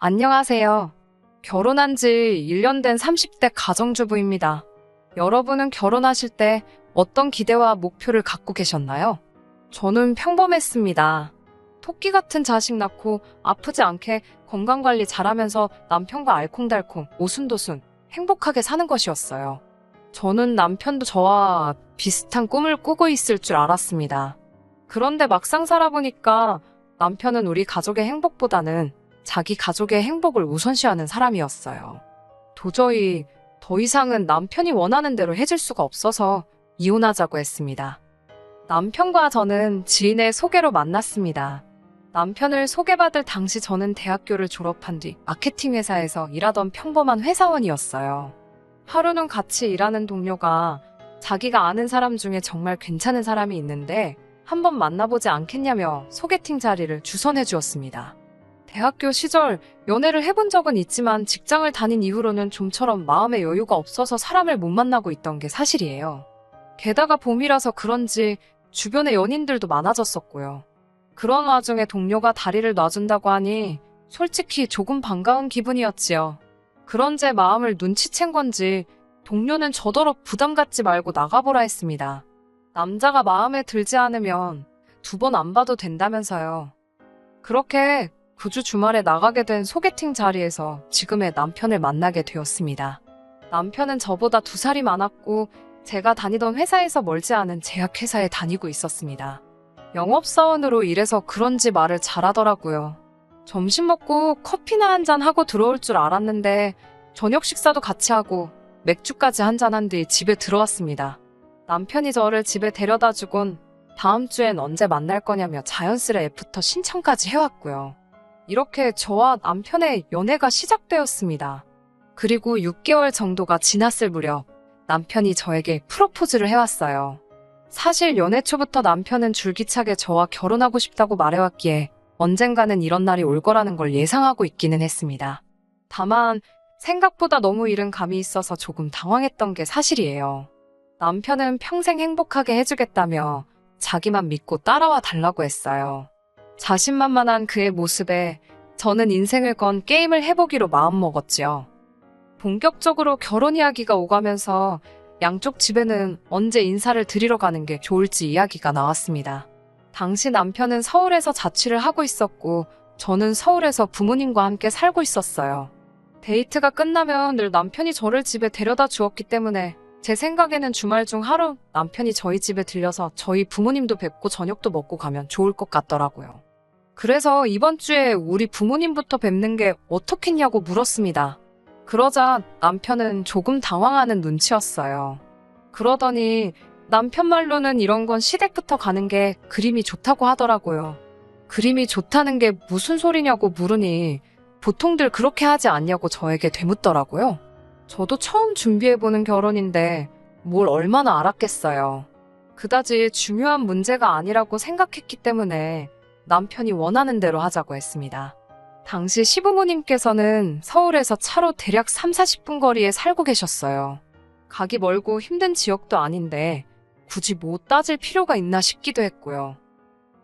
안녕하세요. 결혼한 지 1년 된 30대 가정주부입니다. 여러분은 결혼하실 때 어떤 기대와 목표를 갖고 계셨나요? 저는 평범했습니다. 토끼 같은 자식 낳고 아프지 않게 건강관리 잘하면서 남편과 알콩달콩 오순도순 행복하게 사는 것이었어요. 저는 남편도 저와 비슷한 꿈을 꾸고 있을 줄 알았습니다. 그런데 막상 살아보니까 남편은 우리 가족의 행복보다는 자기 가족의 행복을 우선시하는 사람이었어요. 도저히 더 이상은 남편이 원하는 대로 해줄 수가 없어서 이혼하자고 했습니다. 남편과 저는 지인의 소개로 만났습니다. 남편을 소개받을 당시 저는 대학교를 졸업한 뒤 마케팅 회사에서 일하던 평범한 회사원이었어요. 하루는 같이 일하는 동료가 자기가 아는 사람 중에 정말 괜찮은 사람이 있는데 한번 만나보지 않겠냐며 소개팅 자리를 주선해 주었습니다. 대학교 시절 연애를 해본 적은 있지만 직장을 다닌 이후로는 좀처럼 마음의 여유가 없어서 사람을 못 만나고 있던 게 사실이에요. 게다가 봄이라서 그런지 주변에 연인들도 많아졌었고요. 그런 와중에 동료가 다리를 놔준다고 하니 솔직히 조금 반가운 기분이었지요. 그런 제 마음을 눈치챈 건지 동료는 저더러 부담 갖지 말고 나가보라 했습니다. 남자가 마음에 들지 않으면 2번 안 봐도 된다면서요. 그렇게 그 주 주말에 나가게 된 소개팅 자리에서 지금의 남편을 만나게 되었습니다. 남편은 저보다 2살이 많았고 제가 다니던 회사에서 멀지 않은 제약회사에 다니고 있었습니다. 영업사원으로 일해서 그런지 말을 잘하더라고요. 점심 먹고 커피나 한잔 하고 들어올 줄 알았는데 저녁 식사도 같이 하고 맥주까지 한잔한 뒤 집에 들어왔습니다. 남편이 저를 집에 데려다 주곤 다음 주엔 언제 만날 거냐며 자연스레 애프터 신청까지 해왔고요. 이렇게 저와 남편의 연애가 시작되었습니다. 그리고 6개월 정도가 지났을 무렵 남편이 저에게 프로포즈를 해왔어요. 사실 연애 초부터 남편은 줄기차게 저와 결혼하고 싶다고 말해왔기에 언젠가는 이런 날이 올 거라는 걸 예상하고 있기는 했습니다. 다만 생각보다 너무 이른 감이 있어서 조금 당황했던 게 사실이에요. 남편은 평생 행복하게 해주겠다며 자기만 믿고 따라와 달라고 했어요. 자신만만한 그의 모습에 저는 인생을 건 게임을 해보기로 마음먹었지요. 본격적으로 결혼 이야기가 오가면서 양쪽 집에는 언제 인사를 드리러 가는 게 좋을지 이야기가 나왔습니다. 당시 남편은 서울에서 자취를 하고 있었고 저는 서울에서 부모님과 함께 살고 있었어요. 데이트가 끝나면 늘 남편이 저를 집에 데려다 주었기 때문에 제 생각에는 주말 중 하루 남편이 저희 집에 들려서 저희 부모님도 뵙고 저녁도 먹고 가면 좋을 것 같더라고요. 그래서 이번 주에 우리 부모님부터 뵙는 게 어떻겠냐고 물었습니다. 그러자 남편은 조금 당황하는 눈치였어요. 그러더니 남편 말로는 이런 건 시댁부터 가는 게 그림이 좋다고 하더라고요. 그림이 좋다는 게 무슨 소리냐고 물으니 보통들 그렇게 하지 않냐고 저에게 되묻더라고요. 저도 처음 준비해보는 결혼인데 뭘 얼마나 알았겠어요. 그다지 중요한 문제가 아니라고 생각했기 때문에 남편이 원하는 대로 하자고 했습니다. 당시 시부모님께서는 서울에서 차로 대략 3-40분 거리에 살고 계셨어요. 가기 멀고 힘든 지역도 아닌데 굳이 뭐 따질 필요가 있나 싶기도 했고요.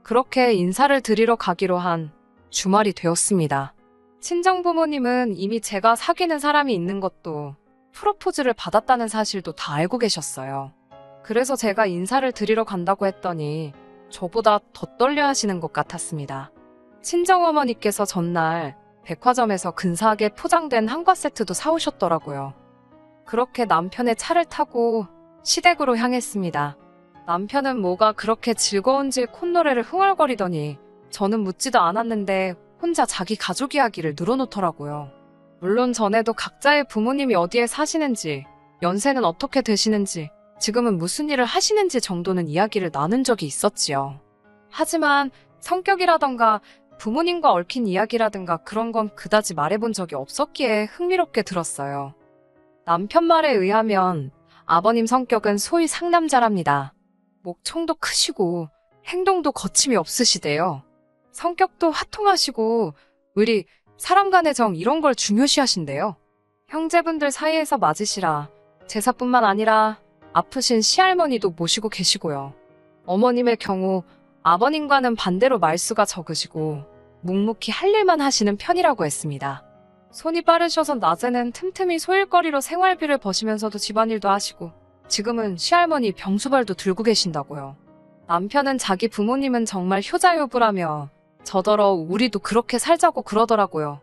그렇게 인사를 드리러 가기로 한 주말이 되었습니다. 친정부모님은 이미 제가 사귀는 사람이 있는 것도 프로포즈를 받았다는 사실도 다 알고 계셨어요. 그래서 제가 인사를 드리러 간다고 했더니 저보다 더 떨려 하시는 것 같았습니다. 친정어머니께서 전날 백화점에서 근사하게 포장된 한과 세트도 사오셨더라고요. 그렇게 남편의 차를 타고 시댁으로 향했습니다. 남편은 뭐가 그렇게 즐거운지 콧노래를 흥얼거리더니 저는 묻지도 않았는데 혼자 자기 가족 이야기를 늘어놓더라고요. 물론 전에도 각자의 부모님이 어디에 사시는지, 연세는 어떻게 되시는지, 지금은 무슨 일을 하시는지 정도는 이야기를 나눈 적이 있었지요. 하지만 성격이라던가 부모님과 얽힌 이야기라든가 그런 건 그다지 말해본 적이 없었기에 흥미롭게 들었어요. 남편 말에 의하면 아버님 성격은 소위 상남자랍니다. 목청도 크시고 행동도 거침이 없으시대요. 성격도 화통하시고 의리, 사람 간의 정 이런 걸 중요시하신대요. 형제분들 사이에서 맞으시라 제사뿐만 아니라 아프신 시할머니도 모시고 계시고요. 어머님의 경우 아버님과는 반대로 말수가 적으시고 묵묵히 할 일만 하시는 편이라고 했습니다. 손이 빠르셔서 낮에는 틈틈이 소일거리로 생활비를 버시면서도 집안일도 하시고 지금은 시할머니 병수발도 들고 계신다고요. 남편은 자기 부모님은 정말 효자효부라며 저더러 우리도 그렇게 살자고 그러더라고요.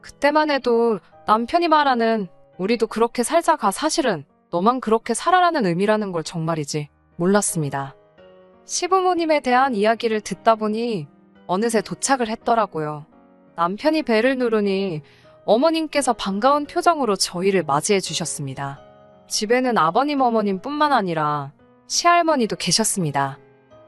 그때만 해도 남편이 말하는 우리도 그렇게 살자가 사실은 너만 그렇게 살아라는 의미라는 걸 정말이지 몰랐습니다. 시부모님에 대한 이야기를 듣다 보니 어느새 도착을 했더라고요. 남편이 벨을 누르니 어머님께서 반가운 표정으로 저희를 맞이해 주셨습니다. 집에는 아버님 어머님뿐만 아니라 시할머니도 계셨습니다.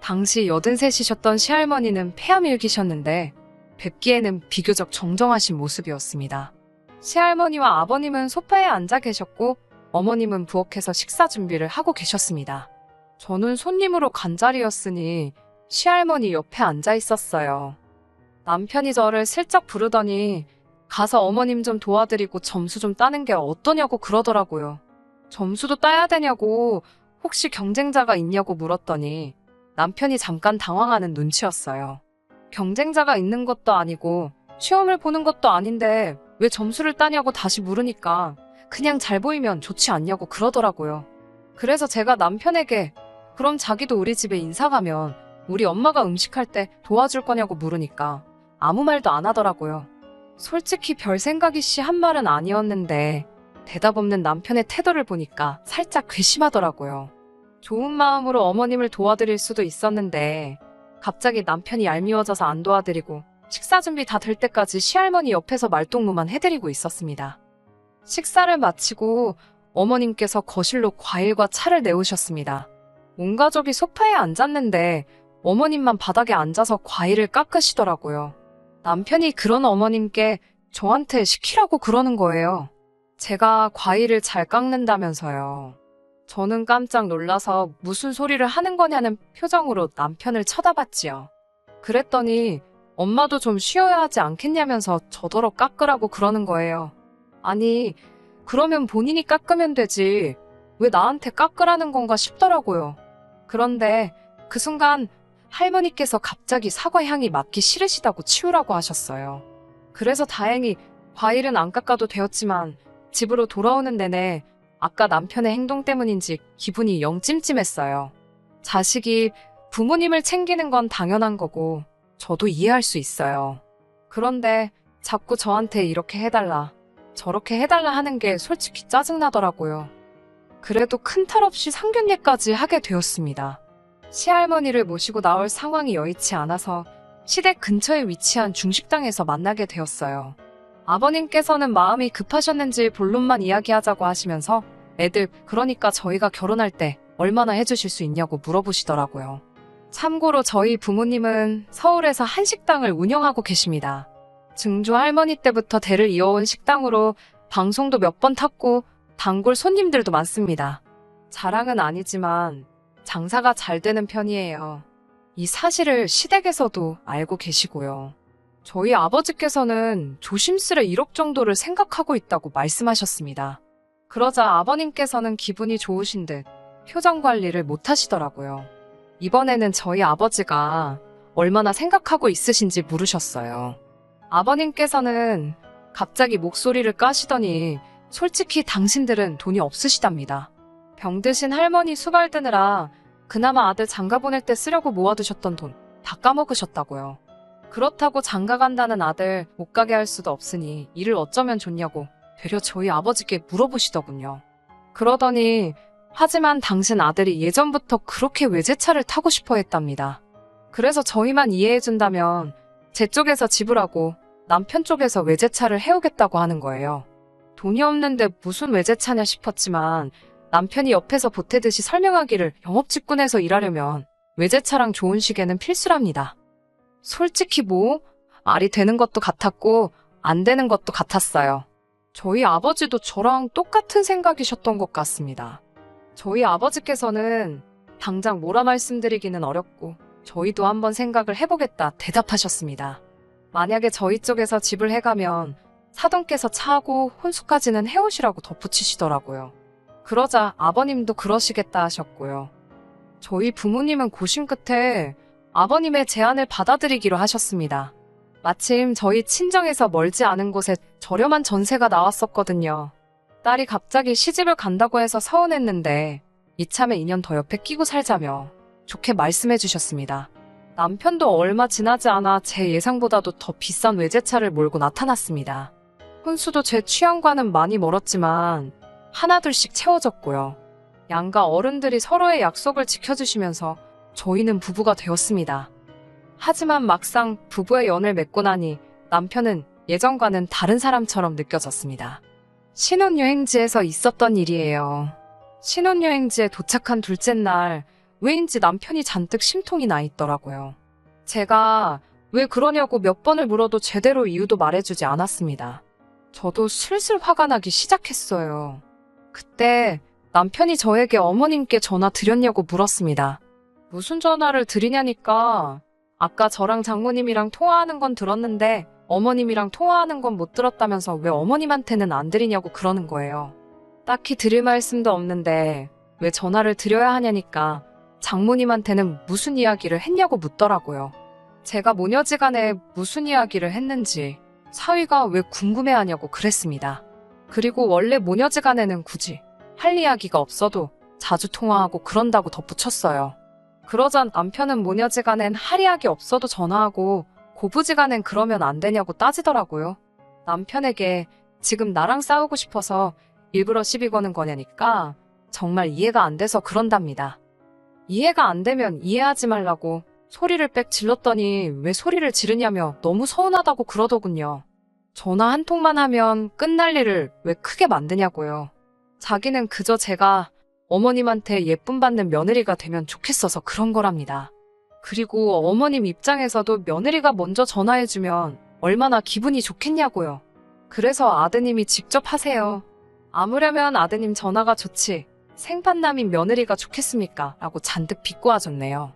당시 83이셨던 시할머니는 폐암일기셨는데 뵙기에는 비교적 정정하신 모습이었습니다. 시할머니와 아버님은 소파에 앉아 계셨고 어머님은 부엌에서 식사 준비를 하고 계셨습니다. 저는 손님으로 간 자리였으니 시할머니 옆에 앉아 있었어요. 남편이 저를 슬쩍 부르더니 가서 어머님 좀 도와드리고 점수 좀 따는 게 어떠냐고 그러더라고요. 점수도 따야 되냐고 혹시 경쟁자가 있냐고 물었더니 남편이 잠깐 당황하는 눈치였어요. 경쟁자가 있는 것도 아니고 시험을 보는 것도 아닌데 왜 점수를 따냐고 다시 물으니까 그냥 잘 보이면 좋지 않냐고 그러더라고요. 그래서 제가 남편에게 그럼 자기도 우리 집에 인사 가면 우리 엄마가 음식할 때 도와줄 거냐고 물으니까 아무 말도 안 하더라고요. 솔직히 별 생각이 씨 한 말은 아니었는데 대답 없는 남편의 태도를 보니까 살짝 괘씸하더라고요. 좋은 마음으로 어머님을 도와드릴 수도 있었는데 갑자기 남편이 얄미워져서 안 도와드리고 식사 준비 다 될 때까지 시할머니 옆에서 말동무만 해드리고 있었습니다. 식사를 마치고 어머님께서 거실로 과일과 차를 내오셨습니다. 온 가족이 소파에 앉았는데 어머님만 바닥에 앉아서 과일을 깎으시더라고요. 남편이 그런 어머님께 저한테 시키라고 그러는 거예요. 제가 과일을 잘 깎는다면서요. 저는 깜짝 놀라서 무슨 소리를 하는 거냐는 표정으로 남편을 쳐다봤지요. 그랬더니 엄마도 좀 쉬어야 하지 않겠냐면서 저더러 깎으라고 그러는 거예요. 아니, 그러면 본인이 깎으면 되지. 왜 나한테 깎으라는 건가 싶더라고요. 그런데 그 순간 할머니께서 갑자기 사과 향이 맡기 싫으시다고 치우라고 하셨어요. 그래서 다행히 과일은 안 깎아도 되었지만 집으로 돌아오는 내내 아까 남편의 행동 때문인지 기분이 영 찜찜했어요. 자식이 부모님을 챙기는 건 당연한 거고 저도 이해할 수 있어요. 그런데 자꾸 저한테 이렇게 해달라, 저렇게 해달라 하는 게 솔직히 짜증나더라고요. 그래도 큰 탈 없이 상견례까지 하게 되었습니다. 시할머니를 모시고 나올 상황이 여의치 않아서 시댁 근처에 위치한 중식당에서 만나게 되었어요. 아버님께서는 마음이 급하셨는지 본론만 이야기하자고 하시면서 애들, 그러니까 저희가 결혼할 때 얼마나 해주실 수 있냐고 물어보시더라고요. 참고로 저희 부모님은 서울에서 한식당을 운영하고 계십니다. 증조 할머니 때부터 대를 이어온 식당으로 방송도 몇 번 탔고 단골 손님들도 많습니다. 자랑은 아니지만 장사가 잘 되는 편이에요. 이 사실을 시댁에서도 알고 계시고요. 저희 아버지께서는 조심스레 1억 정도를 생각하고 있다고 말씀하셨습니다. 그러자 아버님께서는 기분이 좋으신 듯 표정 관리를 못 하시더라고요. 이번에는 저희 아버지가 얼마나 생각하고 있으신지 물으셨어요. 아버님께서는 갑자기 목소리를 까시더니 솔직히 당신들은 돈이 없으시답니다. 병드신 할머니 수발 드느라 그나마 아들 장가 보낼 때 쓰려고 모아두셨던 돈 다 까먹으셨다고요. 그렇다고 장가 간다는 아들 못 가게 할 수도 없으니 일을 어쩌면 좋냐고 되려 저희 아버지께 물어보시더군요. 그러더니 하지만 당신 아들이 예전부터 그렇게 외제차를 타고 싶어 했답니다. 그래서 저희만 이해해준다면 제 쪽에서 지불하고 남편 쪽에서 외제차를 해오겠다고 하는 거예요. 돈이 없는데 무슨 외제차냐 싶었지만 남편이 옆에서 보태듯이 설명하기를 영업직군에서 일하려면 외제차랑 좋은 시계는 필수랍니다. 솔직히 말이 되는 것도 같았고 안 되는 것도 같았어요. 저희 아버지도 저랑 똑같은 생각이셨던 것 같습니다. 저희 아버지께서는 당장 뭐라 말씀드리기는 어렵고 저희도 한번 생각을 해보겠다 대답하셨습니다. 만약에 저희 쪽에서 집을 해가면 사돈께서 차하고 혼수까지는 해오시라고 덧붙이시더라고요. 그러자 아버님도 그러시겠다 하셨고요. 저희 부모님은 고심 끝에 아버님의 제안을 받아들이기로 하셨습니다. 마침 저희 친정에서 멀지 않은 곳에 저렴한 전세가 나왔었거든요. 딸이 갑자기 시집을 간다고 해서 서운했는데 이참에 2년 더 옆에 끼고 살자며 좋게 말씀해 주셨습니다. 남편도 얼마 지나지 않아 제 예상보다도 더 비싼 외제차를 몰고 나타났습니다. 혼수도 제 취향과는 많이 멀었지만 하나둘씩 채워졌고요. 양가 어른들이 서로의 약속을 지켜주시면서 저희는 부부가 되었습니다. 하지만 막상 부부의 연을 맺고 나니 남편은 예전과는 다른 사람처럼 느껴졌습니다. 신혼여행지에서 있었던 일이에요. 신혼여행지에 도착한 둘째 날 왜인지 남편이 잔뜩 심통이 나 있더라고요. 제가 왜 그러냐고 몇 번을 물어도 제대로 이유도 말해주지 않았습니다. 저도 슬슬 화가 나기 시작했어요. 그때 남편이 저에게 어머님께 전화 드렸냐고 물었습니다. 무슨 전화를 드리냐니까 아까 저랑 장모님이랑 통화하는 건 들었는데 어머님이랑 통화하는 건 못 들었다면서 왜 어머님한테는 안 드리냐고 그러는 거예요. 딱히 드릴 말씀도 없는데 왜 전화를 드려야 하냐니까 장모님한테는 무슨 이야기를 했냐고 묻더라고요. 제가 모녀지간에 무슨 이야기를 했는지 사위가 왜 궁금해하냐고 그랬습니다. 그리고 원래 모녀지간에는 굳이 할 이야기가 없어도 자주 통화하고 그런다고 덧붙였어요. 그러자 남편은 모녀지간엔 할 이야기 없어도 전화하고 고부지간엔 그러면 안 되냐고 따지더라고요. 남편에게 지금 나랑 싸우고 싶어서 일부러 시비 거는 거냐니까 정말 이해가 안 돼서 그런답니다. 이해가 안 되면 이해하지 말라고 소리를 빽 질렀더니 왜 소리를 지르냐며 너무 서운하다고 그러더군요. 전화 한 통만 하면 끝날 일을 왜 크게 만드냐고요. 자기는 그저 제가 어머님한테 예쁨 받는 며느리가 되면 좋겠어서 그런 거랍니다. 그리고 어머님 입장에서도 며느리가 먼저 전화해주면 얼마나 기분이 좋겠냐고요. 그래서 아드님이 직접 하세요. 아무려면 아드님 전화가 좋지 생판남인 며느리가 좋겠습니까? 라고 잔뜩 비꼬아줬네요.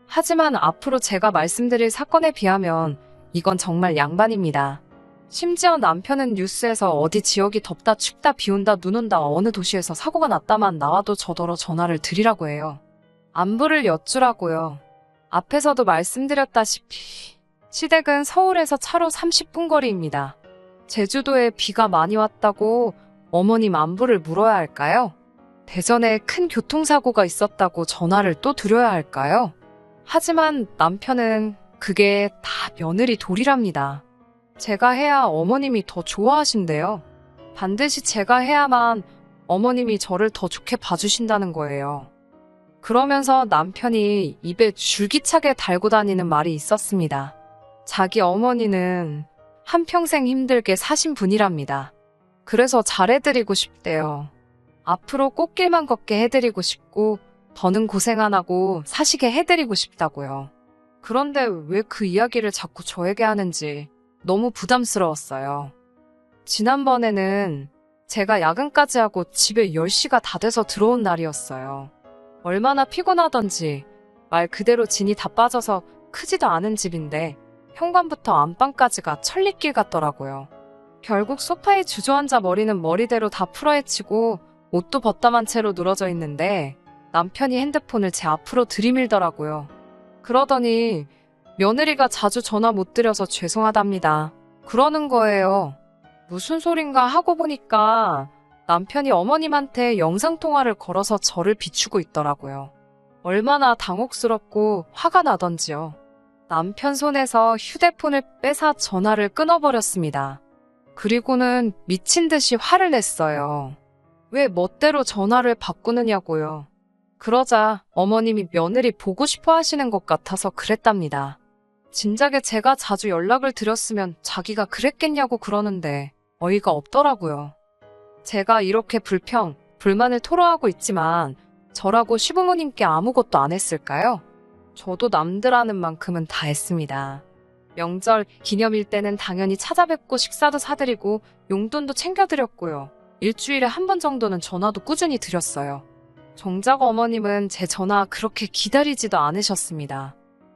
하지만 앞으로 제가 말씀드릴 사건에 비하면 이건 정말 양반입니다. 심지어 남편은 뉴스에서 어디 지역이 덥다 춥다 비 온다 눈 온다 어느 도시에서 사고가 났다만 나와도 저더러 전화를 드리라고 해요. 안부를 여쭈라고요. 앞에서도 말씀드렸다시피 시댁은 서울에서 차로 30분 거리입니다. 제주도에 비가 많이 왔다고 어머님 안부를 물어야 할까요? 대전에 큰 교통사고가 있었다고 전화를 또 드려야 할까요? 하지만 남편은 그게 다 며느리 도리랍니다. 제가 해야 어머님이 더 좋아하신대요. 반드시 제가 해야만 어머님이 저를 더 좋게 봐주신다는 거예요. 그러면서 남편이 입에 줄기차게 달고 다니는 말이 있었습니다. 자기 어머니는 한평생 힘들게 사신 분이랍니다. 그래서 잘해드리고 싶대요. 앞으로 꽃길만 걷게 해드리고 싶고 더는 고생 안 하고 사시게 해드리고 싶다고요. 그런데 왜 그 이야기를 자꾸 저에게 하는지 너무 부담스러웠어요. 지난번에는 제가 야근까지 하고 집에 10시가 다 돼서 들어온 날이었어요. 얼마나 피곤하던지 말 그대로 진이 다 빠져서 크지도 않은 집인데 현관부터 안방까지가 천리길 같더라고요. 결국 소파에 주저앉아 머리는 머리대로 다 풀어헤치고 옷도 벗다만 채로 늘어져 있는데 남편이 핸드폰을 제 앞으로 들이밀더라고요. 그러더니 며느리가 자주 전화 못 드려서 죄송하답니다. 그러는 거예요. 무슨 소린가 하고 보니까 남편이 어머님한테 영상통화를 걸어서 저를 비추고 있더라고요. 얼마나 당혹스럽고 화가 나던지요. 남편 손에서 휴대폰을 뺏어 전화를 끊어버렸습니다. 그리고는 미친 듯이 화를 냈어요. 왜 멋대로 전화를 바꾸느냐고요. 그러자 어머님이 며느리 보고 싶어 하시는 것 같아서 그랬답니다. 진작에 제가 자주 연락을 드렸으면 자기가 그랬겠냐고 그러는데 어이가 없더라고요. 제가 이렇게 불만을 토로하고 있지만 저라고 시부모님께 아무것도 안 했을까요? 저도 남들 하는 만큼은 다 했습니다. 명절, 기념일 때는 당연히 찾아뵙고 식사도 사드리고 용돈도 챙겨드렸고요. 일주일에 한 번 정도는 전화도 꾸준히 드렸어요. 정작 어머님은 제 전화 그렇게 기다리지도 않으셨습니다.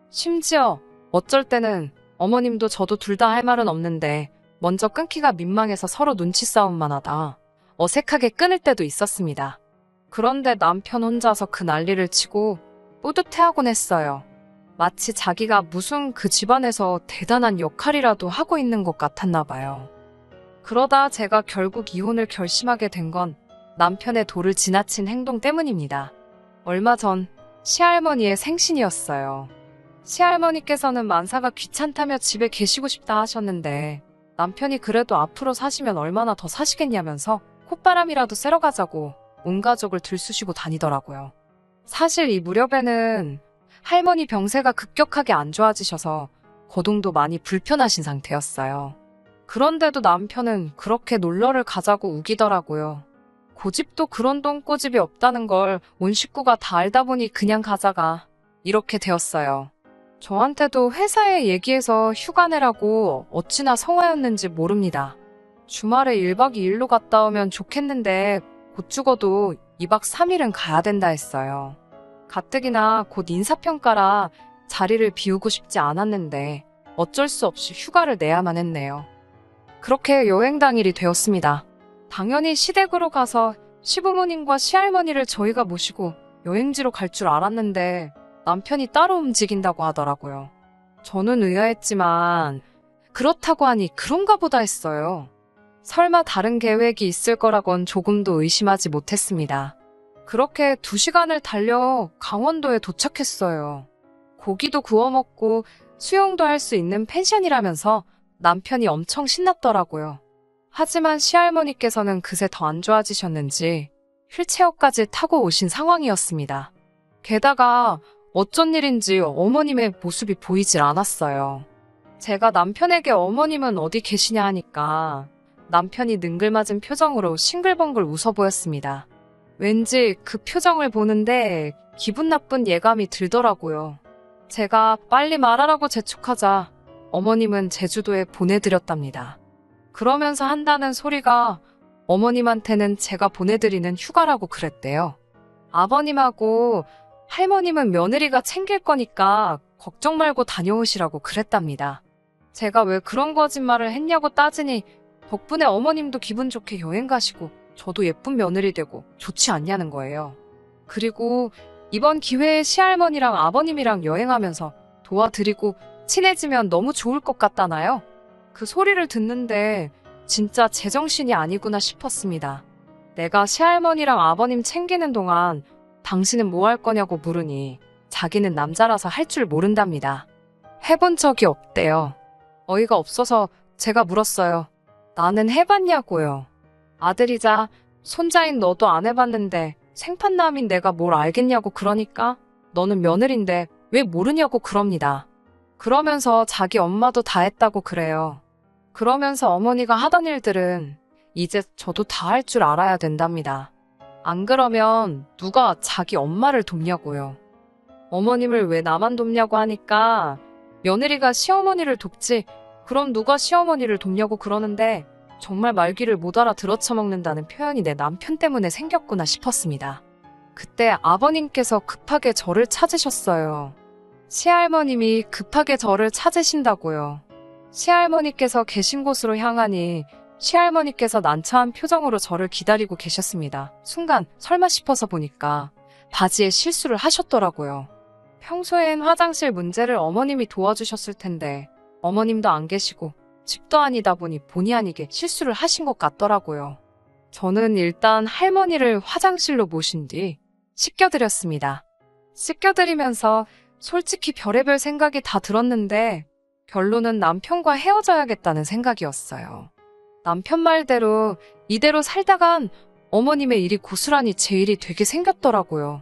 심지어 어쩔 때는 어머님도 저도 둘 다 할 말은 없는데 먼저 끊기가 민망해서 서로 눈치 싸움만 하다 어색하게 끊을 때도 있었습니다. 그런데 남편 혼자서 그 난리를 치고 뿌듯해하곤 했어요. 마치 자기가 무슨 그 집안에서 대단한 역할이라도 하고 있는 것 같았나 봐요. 그러다 제가 결국 이혼을 결심하게 된 건 남편의 도를 지나친 행동 때문입니다. 얼마 전 시할머니의 생신이었어요. 시할머니께서는 만사가 귀찮다며 집에 계시고 싶다 하셨는데 남편이 그래도 앞으로 사시면 얼마나 더 사시겠냐면서 콧바람이라도 쐬러 가자고 온 가족을 들쑤시고 다니더라고요. 사실 이 무렵에는 할머니 병세가 급격하게 안 좋아지셔서 거동도 많이 불편하신 상태였어요. 그런데도 남편은 그렇게 놀러를 가자고 우기더라고요. 고집도 그런 똥꼬집이 없다는 걸 온 식구가 다 알다 보니 그냥 가자가 이렇게 되었어요. 저한테도 회사에 얘기해서 휴가 내라고 어찌나 성화였는지 모릅니다. 주말에 1박 2일로 갔다 오면 좋겠는데 곧 죽어도 2박 3일은 가야 된다 했어요. 가뜩이나 곧 인사평가라 자리를 비우고 싶지 않았는데 어쩔 수 없이 휴가를 내야만 했네요. 그렇게 여행 당일이 되었습니다. 당연히 시댁으로 가서 시부모님과 시할머니를 저희가 모시고 여행지로 갈 줄 알았는데 남편이 따로 움직인다고 하더라고요. 저는 의아했지만 그렇다고 하니 그런가 보다 했어요. 설마 다른 계획이 있을 거라곤 조금도 의심하지 못했습니다. 그렇게 2시간을 달려 강원도에 도착했어요. 고기도 구워 먹고 수영도 할 수 있는 펜션이라면서 남편이 엄청 신났더라고요. 하지만 시할머니께서는 그새 더 안 좋아지셨는지 휠체어까지 타고 오신 상황이었습니다. 게다가 어쩐 일인지 어머님의 모습이 보이질 않았어요. 제가 남편에게 어머님은 어디 계시냐 하니까 남편이 능글맞은 표정으로 싱글벙글 웃어 보였습니다. 왠지 그 표정을 보는데 기분 나쁜 예감이 들더라고요. 제가 빨리 말하라고 재촉하자 어머님은 제주도에 보내드렸답니다. 그러면서 한다는 소리가 어머님한테는 제가 보내드리는 휴가라고 그랬대요. 아버님하고 할머님은 며느리가 챙길 거니까 걱정 말고 다녀오시라고 그랬답니다. 제가 왜 그런 거짓말을 했냐고 따지니 덕분에 어머님도 기분 좋게 여행 가시고 저도 예쁜 며느리 되고 좋지 않냐는 거예요. 그리고 이번 기회에 시할머니랑 아버님이랑 여행하면서 도와드리고 친해지면 너무 좋을 것 같다나요? 그 소리를 듣는데 진짜 제정신이 아니구나 싶었습니다. 내가 시할머니랑 아버님 챙기는 동안 당신은 뭐 할 거냐고 물으니 자기는 남자라서 할 줄 모른답니다. 해본 적이 없대요. 어이가 없어서 제가 물었어요. 나는 해봤냐고요. 아들이자 손자인 너도 안 해봤는데 생판남인 내가 뭘 알겠냐고 그러니까 너는 며느린데 왜 모르냐고 그럽니다. 그러면서 자기 엄마도 다 했다고 그래요. 그러면서 어머니가 하던 일들은 이제 저도 다 할 줄 알아야 된답니다. 안 그러면 누가 자기 엄마를 돕냐고요. 어머님을 왜 나만 돕냐고 하니까 며느리가 시어머니를 돕지 그럼 누가 시어머니를 돕냐고 그러는데 정말 말귀를 못 알아들어 처먹는다는 표현이 내 남편 때문에 생겼구나 싶었습니다. 그때 아버님께서 급하게 저를 찾으셨어요. 시할머님이 급하게 저를 찾으신다고요. 시할머니께서 계신 곳으로 향하니 시할머니께서 난처한 표정으로 저를 기다리고 계셨습니다. 순간 설마 싶어서 보니까 바지에 실수를 하셨더라고요. 평소엔 화장실 문제를 어머님이 도와주셨을 텐데 어머님도 안 계시고 집도 아니다 보니 본의 아니게 실수를 하신 것 같더라고요. 저는 일단 할머니를 화장실로 모신 뒤 씻겨드렸습니다. 씻겨드리면서 솔직히 별의별 생각이 다 들었는데 결론은 남편과 헤어져야겠다는 생각이었어요. 남편 말대로 이대로 살다간 어머님의 일이 고스란히 제 일이 되게 생겼더라고요.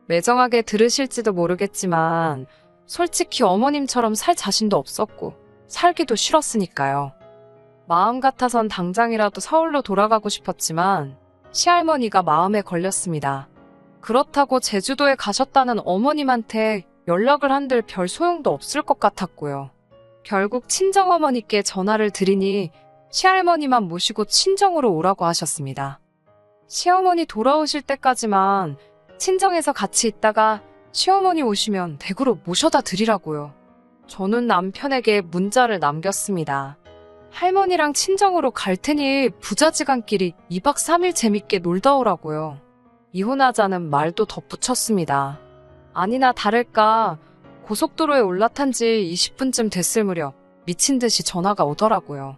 매정하게 들으실지도 모르겠지만 솔직히 어머님처럼 살 자신도 없었고 살기도 싫었으니까요. 마음 같아선 당장이라도 서울로 돌아가고 싶었지만 시할머니가 마음에 걸렸습니다. 그렇다고 제주도에 가셨다는 어머님한테 연락을 한들 별 소용도 없을 것 같았고요. 결국 친정어머니께 전화를 드리니 시할머니만 모시고 친정으로 오라고 하셨습니다. 시어머니 돌아오실 때까지만 친정에서 같이 있다가 시어머니 오시면 댁으로 모셔다 드리라고요. 저는 남편에게 문자를 남겼습니다. 할머니랑 친정으로 갈 테니 부자지간끼리 2박 3일 재밌게 놀다 오라고요. 이혼하자는 말도 덧붙였습니다. 아니나 다를까 고속도로에 올라탄 지 20분쯤 됐을 무렵 미친 듯이 전화가 오더라고요.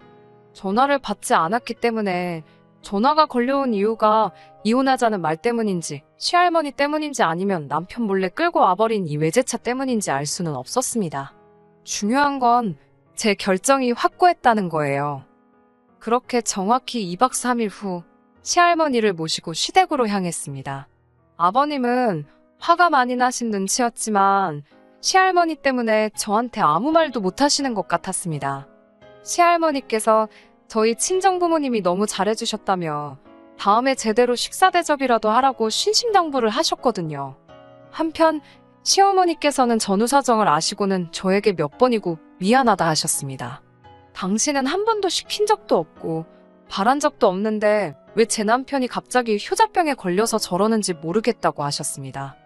전화를 받지 않았기 때문에 전화가 걸려온 이유가 이혼하자는 말 때문인지 시할머니 때문인지 아니면 남편 몰래 끌고 와버린 이 외제차 때문인지 알 수는 없었습니다. 중요한 건 제 결정이 확고했다는 거예요. 그렇게 정확히 2박 3일 후 시할머니를 모시고 시댁으로 향했습니다. 아버님은 화가 많이 나신 눈치였지만 시할머니 때문에 저한테 아무 말도 못 하시는 것 같았습니다. 시할머니께서 저희 친정부모님이 너무 잘해주셨다며 다음에 제대로 식사 대접이라도 하라고 신신당부를 하셨거든요. 한편 시어머니께서는 전후 사정을 아시고는 저에게 몇 번이고 미안하다 하셨습니다. 당신은 한 번도 시킨 적도 없고 바란 적도 없는데 왜 제 남편이 갑자기 효자병에 걸려서 저러는지 모르겠다고 하셨습니다.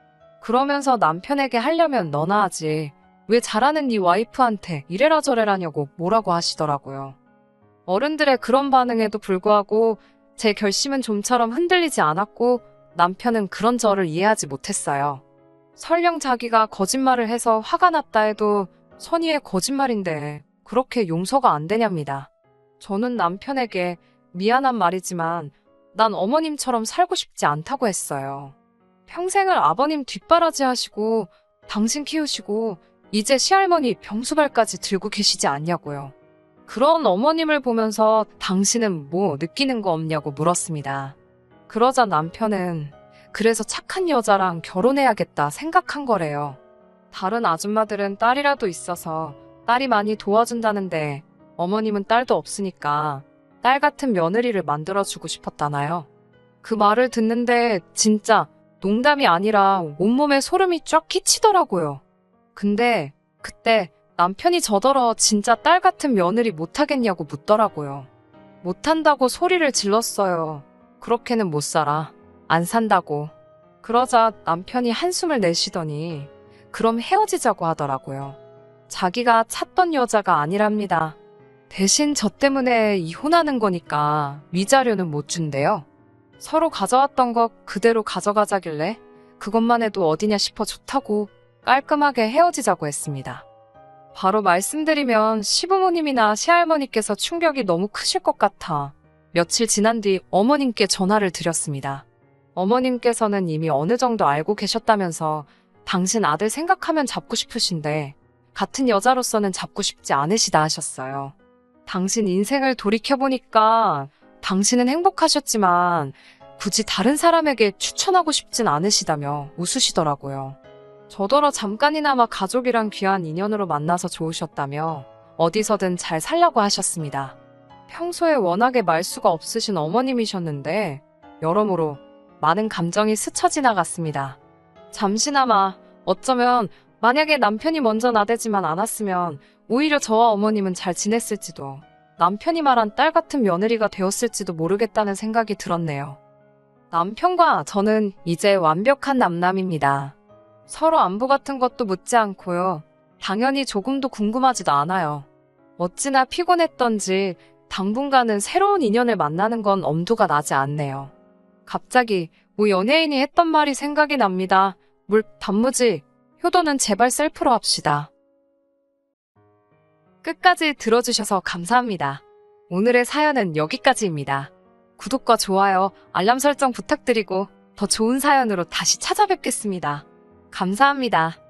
그러면서 남편에게 하려면 너나 하지 왜 잘하는 네 와이프한테 이래라 저래라냐고 뭐라고 하시더라고요. 어른들의 그런 반응에도 불구하고 제 결심은 좀처럼 흔들리지 않았고 남편은 그런 저를 이해하지 못했어요. 설령 자기가 거짓말을 해서 화가 났다 해도 선의의 거짓말인데 그렇게 용서가 안 되냐입니다. 저는 남편에게 미안한 말이지만 난 어머님처럼 살고 싶지 않다고 했어요. 평생을 아버님 뒷바라지 하시고 당신 키우시고 이제 시할머니 병수발까지 들고 계시지 않냐고요. 그런 어머님을 보면서 당신은 뭐 느끼는 거 없냐고 물었습니다. 그러자 남편은 그래서 착한 여자랑 결혼해야겠다 생각한 거래요. 다른 아줌마들은 딸이라도 있어서 딸이 많이 도와준다는데 어머님은 딸도 없으니까 딸 같은 며느리를 만들어주고 싶었다나요. 그 말을 듣는데 진짜 농담이 아니라 온몸에 소름이 쫙 끼치더라고요. 근데 그때 남편이 저더러 진짜 딸 같은 며느리 못하겠냐고 묻더라고요. 못한다고 소리를 질렀어요. 그렇게는 못 살아. 안 산다고. 그러자 남편이 한숨을 내쉬더니 그럼 헤어지자고 하더라고요. 자기가 찾던 여자가 아니랍니다. 대신 저 때문에 이혼하는 거니까 위자료는 못 준대요. 서로 가져왔던 거 그대로 가져가자길래 그것만 해도 어디냐 싶어 좋다고 깔끔하게 헤어지자고 했습니다. 바로 말씀드리면 시부모님이나 시할머니께서 충격이 너무 크실 것 같아 며칠 지난 뒤 어머님께 전화를 드렸습니다. 어머님께서는 이미 어느 정도 알고 계셨다면서 당신 아들 생각하면 잡고 싶으신데 같은 여자로서는 잡고 싶지 않으시다 하셨어요. 당신 인생을 돌이켜보니까 당신은 행복하셨지만 굳이 다른 사람에게 추천하고 싶진 않으시다며 웃으시더라고요. 저더러 잠깐이나마 가족이랑 귀한 인연으로 만나서 좋으셨다며 어디서든 잘 살려고 하셨습니다. 평소에 워낙에 말수가 없으신 어머님이셨는데 여러모로 많은 감정이 스쳐 지나갔습니다. 잠시나마 어쩌면 만약에 남편이 먼저 나대지만 않았으면 오히려 저와 어머님은 잘 지냈을지도 남편이 말한 딸 같은 며느리가 되었을지도 모르겠다는 생각이 들었네요. 남편과 저는 이제 완벽한 남남입니다. 서로 안부 같은 것도 묻지 않고요. 당연히 조금도 궁금하지도 않아요. 어찌나 피곤했던지 당분간은 새로운 인연을 만나는 건 엄두가 나지 않네요. 갑자기 뭐 연예인이 했던 말이 생각이 납니다. 단무지, 효도는 제발 셀프로 합시다. 끝까지 들어주셔서 감사합니다. 오늘의 사연은 여기까지입니다. 구독과 좋아요, 알람 설정 부탁드리고 더 좋은 사연으로 다시 찾아뵙겠습니다. 감사합니다.